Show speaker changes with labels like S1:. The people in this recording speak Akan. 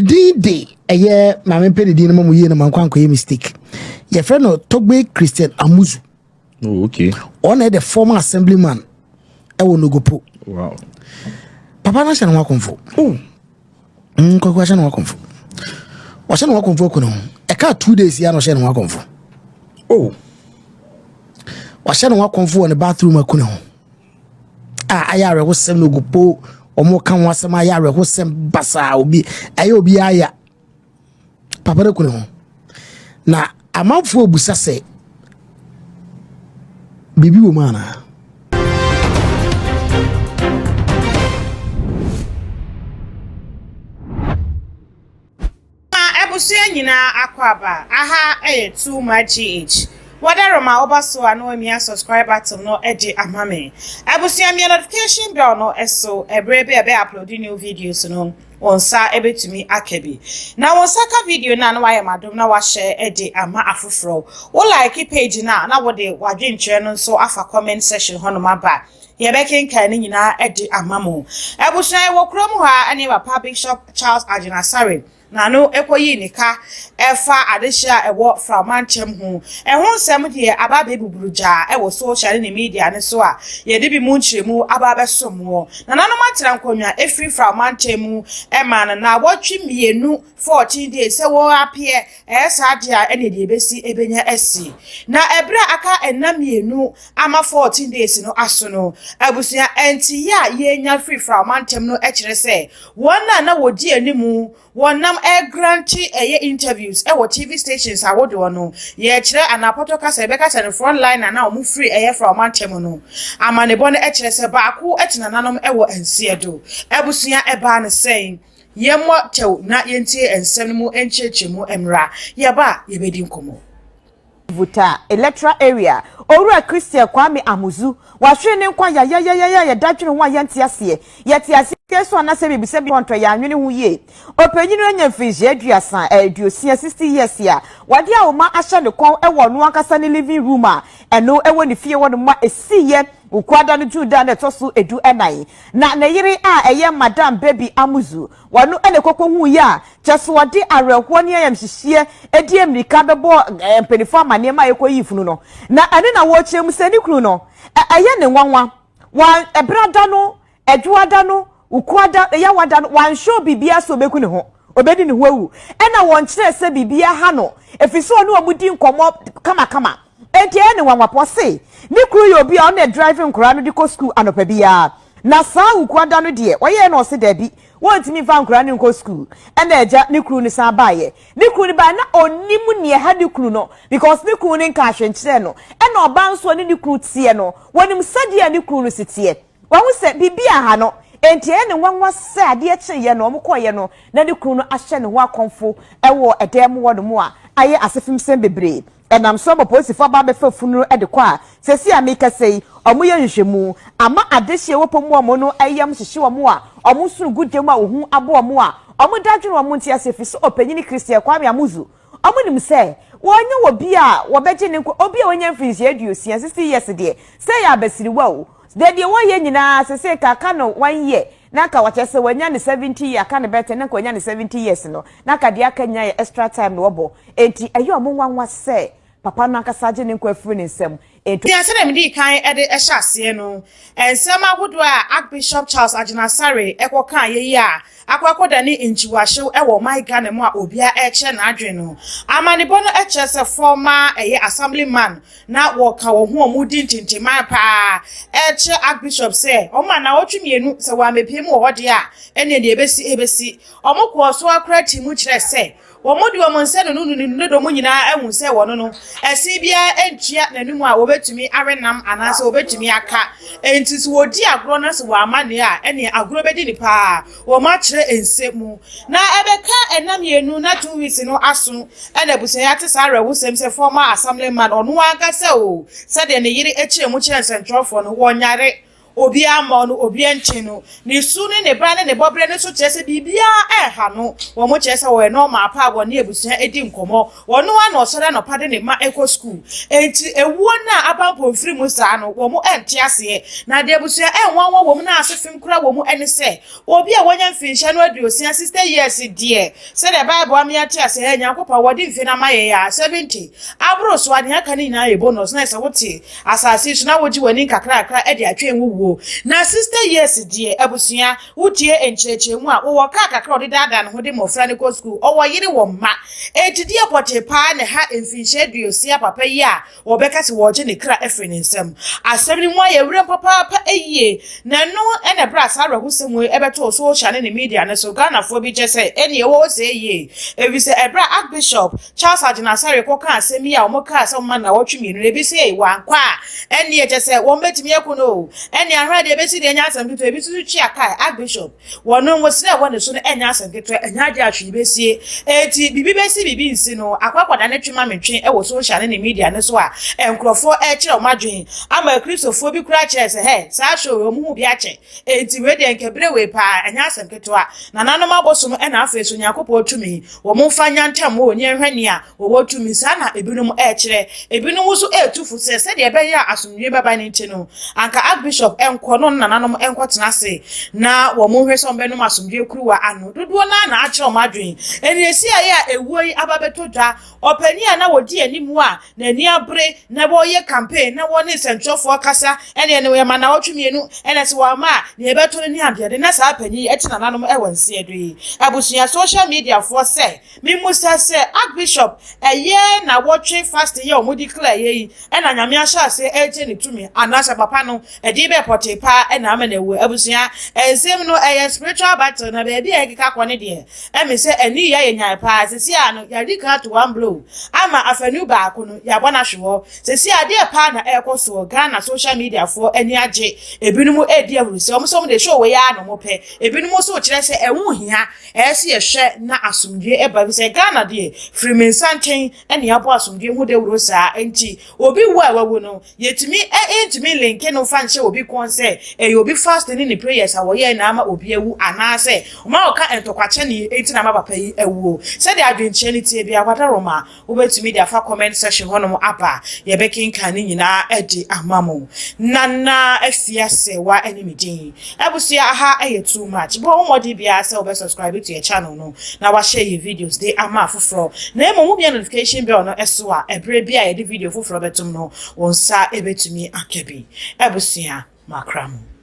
S1: D eye mama pedi di na mamu ye na mankwanko ye mistake. Your friend no Togbe Christian Amuzu.
S2: Oh, okay.
S1: On the former assemblyman ewo Nogokpo.
S2: Wow.
S1: Papa na shana wakonfo. Kwa shana wakonfo. Wa shana wakonfo ko no. E ka 2 days ya no shana wakonfo.
S2: Oh.
S1: Wa shana wakonfo on the bathroom akuna ho. Ayare wo sem Nogokpo omo kan wasem ayare wo sem basa obi aye obi aya. Papa na kuna ho. Na amanfo obusa se bibi wo mana.
S3: Ebusia nyina akwaba aha too much GH. Wadaro ma obaso ano emi subscribe button no eje amame. Ebusia mi notification bell no eso ebrebe ebe upload new videos no wonsa ebetumi akebi. Na wonsa ka video na na waye madom na wa share eje ama afoforo. Wo like page na wo de wadwenche no so afa comment section hono maba. Ye bekin kan nyina eje amamo. Ebusia wo krom ha ane wa Public Shop Charles Ajinasare. Nano ekoyi nika efa adehia ewo from manchem ho ehun nsem de aba bebuburuja ewo social media ne so a ye de bi mu nchiremu aba besom ho nano matira nkonwa efri from manchem man na wotwi mienu 14 days se wo apia esadia ene de besi ebenya esi na ebra aka enam mienu ama 14 days no aso no abusia enti ya ye nya free from manchem no ekire se wona na wodi animu wonam granty interviews TV stations awodo no ye kire anapoto kasa ebeka se front line na omu free from mantem no amane bo no kire se baako etina nanom ensiedo ebusuya eba ne saying ye mo tew na yentie ensem mu enchechemu emra ye ba ye bedi nkomo
S4: Vuta electoral area Owura Christian Kwame Amuzu wahwe ne nkwa ya dadwene ho ayante ase yete ase keso na se bibise bi onto ya anwene ho ye opanyinu anya mfije aduasa aduosia 60 years ya wade a oma ahye ne kon ewo no akasa ne living room a eno ewo ne fie wo no ma esiye ukwada no juda na toso edu enan na yiri a eye madam baby Amuzu wanu ene kokko hu ya cheso wade arehwo ne ayamhihie edi amrika bebo mpenifo amane ma yekoyi funu no na ane na wo chem se ni kru no eye ne nwanwa wan ebrada no edwada no ukwada ya wada no wan show bibia so beku ne ho obedi ne ho awu ena won kire se bibia ha no efiso no omudi nkomo kama enti ene nwanwa pose ni kru yo bia on driving kura no diko school anopa bia na saa ukwada no de oye no se dabi wontimi fa nkura ne nko school ena eja ni kru ni san baaye ni kru ni ba na onimu ne ha ni kru no because ni kru ni nka ahwenkire no ena oba nso ni kru tie no wonim sadia ni kru no sitie wahu se bibia ha no enti ene nwanwa se ade akyeye no omkoye no na ni kru no ahye ne ho akonfo ewo edem wo no mu a aye asefim sem bebre enam so moposifo ba be fa funu e de kwa sesi ameka sei omoye nhwemu ama adehye wopomu omo no ayam hyehye omo a omo suru gudem a ohun abo omo a omo dadwene omo ntia sefiso opanyini Christian Kwame Amuzu omo nim se wonye obi a wobeje ne obi a wonya mfinsie aduosia 60 years de se ya basiri wa o de woye nyina sese kaka no 1 year naka wachese wanya ni 70 year kana bete naka wanya ni 70 years no naka dia kanya extra time no obo enti ayo omonwanwa se papa no akasaje ne nkwa afiri ne nsem enti
S3: ya sene mdi kan ede ehase no ensem agodo a Archbishop Charles Ajinasare ekoka ye ya akwakoda ni nchiwahyew ewo my Ghana mu a obia eche na adwen no amanebo no eche se former assemblyman na woka wo ho omudi ntintima pa eche Archbishop se oma na otwemienu se wa mepiem wo hode a ene de ebesi omukwo so akra timu kire se womodi womonse no nunu do munyina ehun se wono no esi bia entua nanum a wobetumi arenam anase wobetumi aka enti so wodi agro na se wa amane a ene agro bedi ni pa wo ma kire ensemu na ebeka enam yenu na 2 weeks no aso ene busen ya te sare wusem se former assemblyman onu aka se o se de ne yiri echire mu kire central for no wonyare obi ama no obi enche no ne su ne bra ne bobre ne so kyerɛ sɛ bibia ha no wo mo kyerɛ sɛ wo no ma pa wo ne abusua edi nkomo wo no ana osore no pade ne ma eco school enti ewuo na abampo mfiri mu saa no wo mo ente ase na de abusua enwanwa wo mo na asefim kura wo mo ene sɛ obi a wonya mfinhya no aduosia sister years die sɛ the bible am ya tia sɛ nyankopɔ wodi mfi na maye ya 70 abro so ade aka ni na ye bonus na sɛ wote asase so na woji wani kakra e de atwen wuwo na sister years die abusua wotie enkyerɛkyerɛ mu a wo ka kakra odi dada no ho de mofra ne ko school o wo yire wo ma etidi apote pa ne ha mfinhya aduosia papa yi a wo beka se wo je ne kra efre ne nsam asɛm ni mu aye wure papa eyie na no ene bra sa rahusem we ebeto so channel ne media ne so Ghana fo bi je se ene wo se ye ebi se ebra Archbishop Charles Ajinasare ko kan asɛm yi a wo ka asɛm ma na wotwe mienu ebi se wa kwa ene ye je se wo metimi ekono ene ahwade ebi se de nya asɛm kito ebi su chi aka Archbishop wono mo se wo ne so ne enya asɛm kito enya de atwe besie eti bibi besi bibi nsi no akwakwada ne twema metwe e wo so channel ne media ne so a enkrofo e kire o madwen ama kristofo bi kura kire se he sa show wo mu bi ache enti we de nkebre we pa enya asɛm kito a na nanom abosom e na afa so nyakopɔ tumi wo mo fa nyantam wo nye hwani a wo tumi sa na ebinom e kire ebinom so etufu se de ebe ya asomdwe baba ne nche no anka Archbishop enko no na nanom enko tena se na wo mo hwe so mbenom asomdwe kuruwa ano dodo na akire o madwen eni esi aye a ewuo yi ababeto dwa opani a na wodi animu a na ni abre na bo ye campaign na wo ne sentrofo kasa ene ne we ma na wotwemienu ene se wo ma na ebeto ne ade na sa panyi eti na nanom e wansi edu abusua social media for say me musa say Archbishop eye na wotwe fast ye o mo declare ye ena nyame ahya se eje ne tumi anasa papa no e di be pote pa ena ama na wu abusua ensem no eye spiritual battle na be e kika kone de e me say eni ye nya pa sesi ano ya dika to one blow ama afanu ba ko no ya bona hwewo sesi ade pa na ekoso Ghana social media for eni age ebinumu edi awuruse omso mo de show we ya no mo pe ebinumu so kire se ewu hia ese ye hwe na asomdwe eba bi se Ghana de frimensanten eni abo asomdwe hu de wuro saa enti obi wu a wawu no yetimi entimi link no fa nche obi kon se obi fast ni prayers a wo ye na ama obi ewu anase ma oka entokwache ni enti na ma papa yi ewu se de adwenche ni tie bia kwata roma obetumi de afa comment section hono aba ye bekin kan ni nyina edi amamo nana afiase wa enimidin abusia ha aye too much bo modi bia se obe subscribe to your channel no na wa share your videos dey ama foforo na emo mu bia notification bell no eso a ebre bia ye de video foforo betum no won sa ebetumi akebi abusia makram